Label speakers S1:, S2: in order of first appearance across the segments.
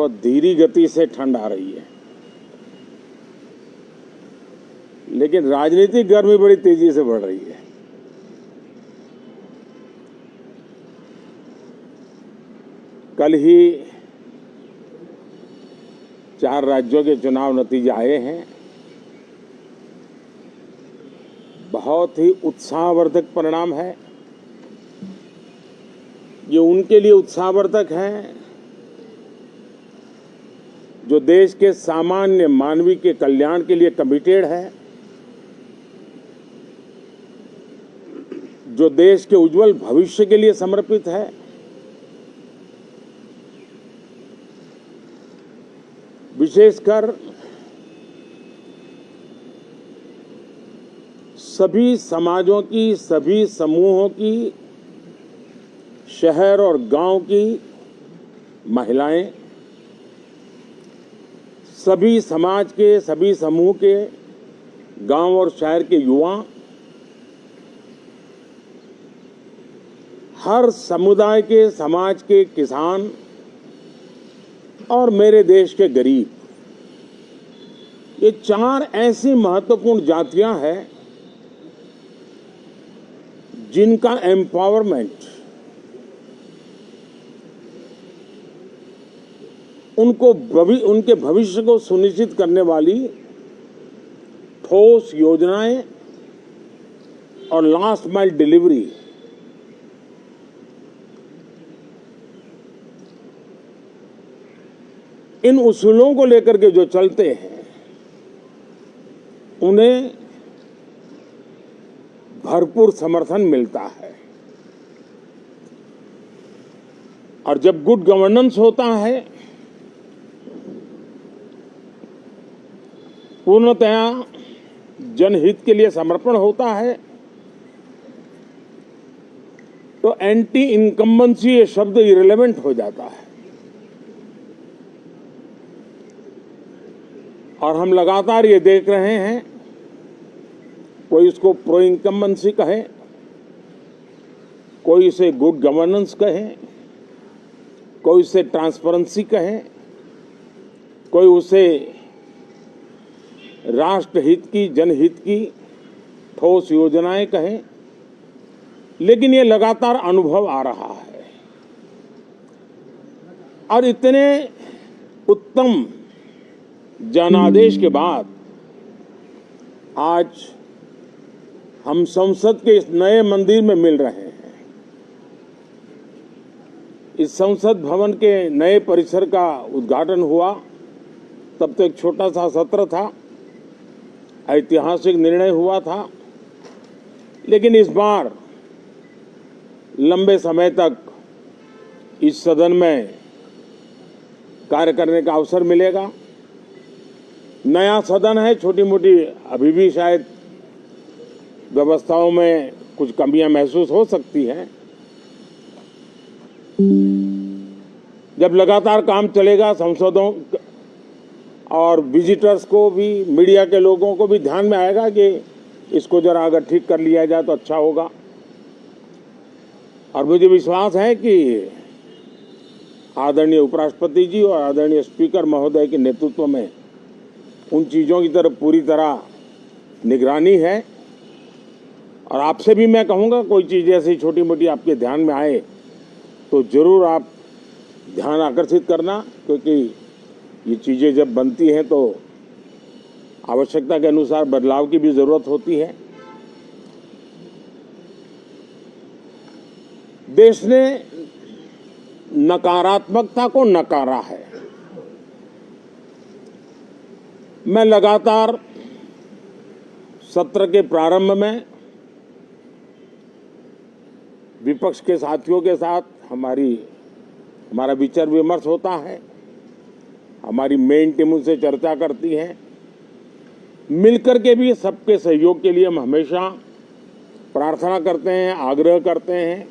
S1: बहुत धीमी गति से ठंड आ रही है, लेकिन राजनीतिक गर्मी बड़ी तेजी से बढ़ रही है। कल ही 4 राज्यों के चुनाव नतीजे आए हैं। बहुत ही उत्साहवर्धक परिणाम है। ये उनके लिए उत्साहवर्धक है जो देश के सामान्य मानवी के कल्याण के लिए कमिटेड है, जो देश के उज्जवल भविष्य के लिए समर्पित है, विशेषकर सभी समाजों की, सभी समूहों की, शहर और गांव की महिलाएं, सभी समाज के, सभी समूह के, गांव और शहर के युवा, हर समुदाय के, समाज के किसान और मेरे देश के गरीब, ये 4 ऐसी महत्वपूर्ण जातियां हैं जिनका एम्पावरमेंट, उनके भविष्य को सुनिश्चित करने वाली ठोस योजनाएं और लास्ट माइल डिलीवरी इन उसूलों को लेकर के जो चलते हैं, उन्हें भरपूर समर्थन मिलता है। और जब गुड गवर्नेंस होता है, पूर्णतया जनहित के लिए समर्पण होता है, तो एंटी इनकम्बेंसी ये शब्द इरेलेवेंट हो जाता है। और हम लगातार ये देख रहे हैं, कोई इसको प्रो इनकम्बेंसी कहे, कोई इसे गुड गवर्नेंस कहे, कोई इसे ट्रांसपेरेंसी कहे, कोई उसे राष्ट्रहित की, जनहित की ठोस योजनाएं कहें, लेकिन ये लगातार अनुभव आ रहा है। और इतने उत्तम जनादेश के बाद आज हम संसद के इस नए मंदिर में मिल रहे हैं। इस संसद भवन के नए परिसर का उद्घाटन हुआ, तब तो एक छोटा सा सत्र था, ऐतिहासिक निर्णय हुआ था, लेकिन इस बार लंबे समय तक इस सदन में कार्य करने का अवसर मिलेगा। नया सदन है, छोटी मोटी अभी भी शायद व्यवस्थाओं में कुछ कमियां महसूस हो सकती हैं। जब लगातार काम चलेगा, सांसदों और विजिटर्स को भी, मीडिया के लोगों को भी ध्यान में आएगा कि इसको जरा अगर ठीक कर लिया जाए तो अच्छा होगा। और मुझे विश्वास है कि आदरणीय उपराष्ट्रपति जी और आदरणीय स्पीकर महोदय के नेतृत्व में उन चीज़ों की तरफ पूरी तरह निगरानी है। और आपसे भी मैं कहूँगा, कोई चीज़ ऐसी छोटी मोटी आपके ध्यान में आए तो ज़रूर आप ध्यान आकर्षित करना, क्योंकि ये चीज़ें जब बनती हैं तो आवश्यकता के अनुसार बदलाव की भी ज़रूरत होती है। देश ने नकारात्मकता को नकारा है। मैं लगातार सत्र के प्रारंभ में विपक्ष के साथियों के साथ हमारा विचार विमर्श होता है, हमारी मेन टीम उनसे चर्चा करती है। मिलकर के भी सबके सहयोग के लिए हम हमेशा प्रार्थना करते हैं, आग्रह करते हैं।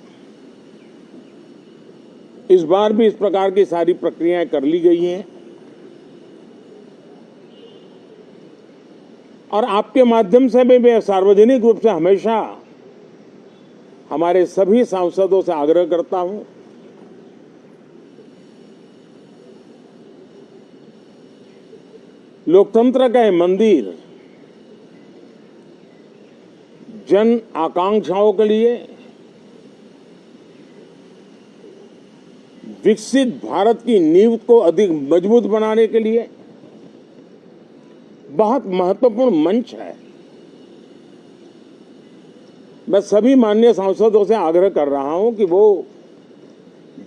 S1: इस बार भी इस प्रकार की सारी प्रक्रियाएं कर ली गई हैं और आपके माध्यम से भी मैं सार्वजनिक रूप से हमेशा हमारे सभी सांसदों से आग्रह करता हूं लोकतंत्र का ये मंदिर जन आकांक्षाओं के लिए विकसित भारत की नींव को अधिक मजबूत बनाने के लिए बहुत महत्वपूर्ण मंच है। मैं सभी माननीय सांसदों से आग्रह कर रहा हूं कि वो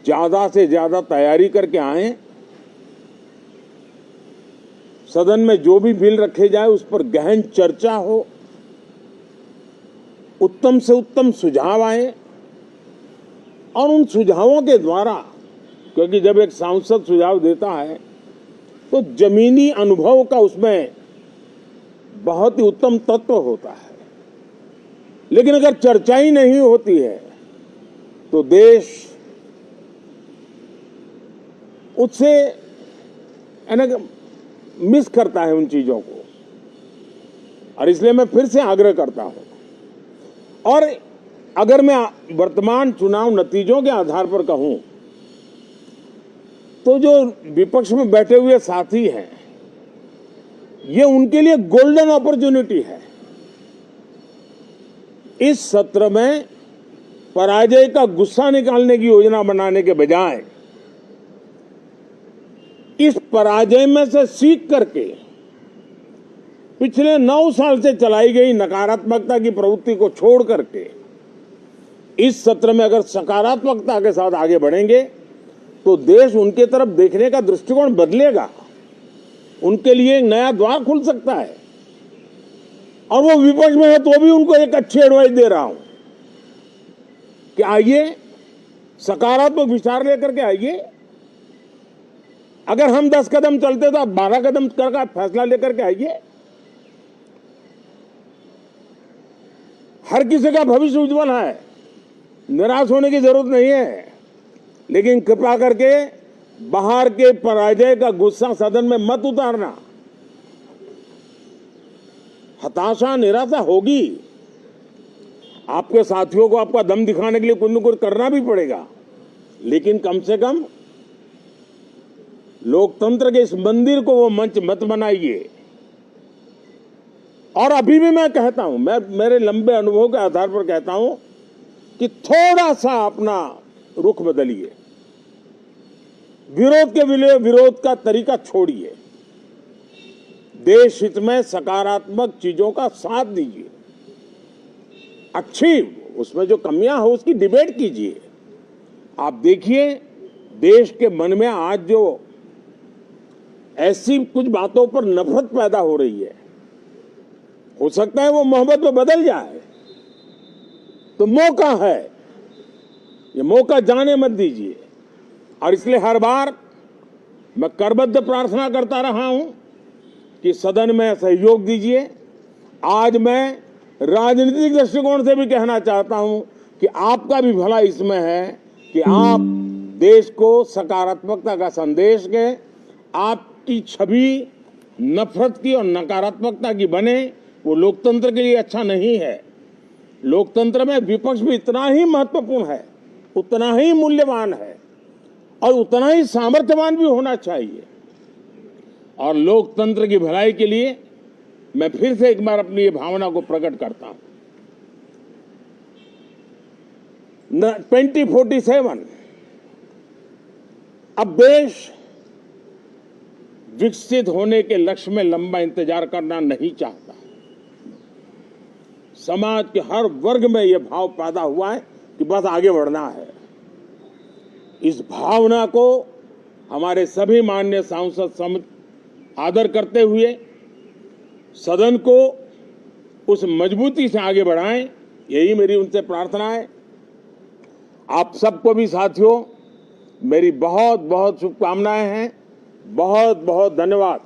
S1: ज्यादा से ज्यादा तैयारी करके आएं। सदन में जो भी बिल रखे जाए उस पर गहन चर्चा हो, उत्तम से उत्तम सुझाव आए और उन सुझावों के द्वारा, क्योंकि जब एक सांसद सुझाव देता है तो जमीनी अनुभव का उसमें बहुत ही उत्तम तत्व होता है, लेकिन अगर चर्चा ही नहीं होती है तो देश उससे मिस करता है उन चीजों को। और इसलिए मैं फिर से आग्रह करता हूं, और अगर मैं वर्तमान चुनाव नतीजों के आधार पर कहूं तो जो विपक्ष में बैठे हुए साथी हैं, ये उनके लिए गोल्डन अपॉर्चुनिटी है। इस सत्र में पराजय का गुस्सा निकालने की योजना बनाने के बजाय इस पराजय में से सीख करके पिछले 9 साल से चलाई गई नकारात्मकता की प्रवृत्ति को छोड़ करके इस सत्र में अगर सकारात्मकता के साथ आगे बढ़ेंगे तो देश उनके तरफ देखने का दृष्टिकोण बदलेगा, उनके लिए एक नया द्वार खुल सकता है। और वो विपक्ष में है तो भी उनको एक अच्छी एडवाइस दे रहा हूं कि आइए, सकारात्मक विचार लेकर के आइए। अगर हम 10 कदम चलते तो आप 12 कदम करके फैसला लेकर के आइए। हर किसी का भविष्य उज्जवल है, निराश होने की जरूरत नहीं है, लेकिन कृपा करके बाहर के पराजय का गुस्सा सदन में मत उतारना। हताशा, निराशा होगी, आपके साथियों को आपका दम दिखाने के लिए कुछ न कुछ करना भी पड़ेगा, लेकिन कम से कम लोकतंत्र के इस मंदिर को वो मंच मत बनाइए। और अभी भी मैं कहता हूं, मैं मेरे लंबे अनुभव के आधार पर कहता हूं कि थोड़ा सा अपना रुख बदलिए, विरोध के लिए विरोध का तरीका छोड़िए, देश हित में सकारात्मक चीजों का साथ दीजिए, अच्छी उसमें जो कमियां हो उसकी डिबेट कीजिए। आप देखिए देश के मन में आज जो ऐसी कुछ बातों पर नफरत पैदा हो रही है, हो सकता है वो मोहब्बत में बदल जाए, तो मौका है, ये मौका जाने मत दीजिए। और इसलिए हर बार मैं करबद्ध प्रार्थना करता रहा हूं कि सदन में सहयोग दीजिए। आज मैं राजनीतिक दृष्टिकोण से भी कहना चाहता हूं कि आपका भी भला इसमें है कि आप देश को सकारात्मकता का संदेश दें, आपकी छवि नफरत की और नकारात्मकता की बने, वो लोकतंत्र के लिए अच्छा नहीं है। लोकतंत्र में विपक्ष भी इतना ही महत्वपूर्ण है, उतना ही मूल्यवान है और उतना ही सामर्थ्यवान भी होना चाहिए। और लोकतंत्र की भलाई के लिए मैं फिर से एक बार अपनी ये भावना को प्रकट करता हूं। 2047 अब देश विकसित होने के लक्ष्य में लंबा इंतजार करना नहीं चाहता। समाज के हर वर्ग में यह भाव पैदा हुआ है कि बस आगे बढ़ना है। इस भावना को हमारे सभी माननीय सांसद आदर करते हुए सदन को उस मजबूती से आगे बढ़ाएं, यही मेरी उनसे प्रार्थना है। आप सबको भी साथियों मेरी बहुत बहुत शुभकामनाएं हैं। बहुत बहुत धन्यवाद।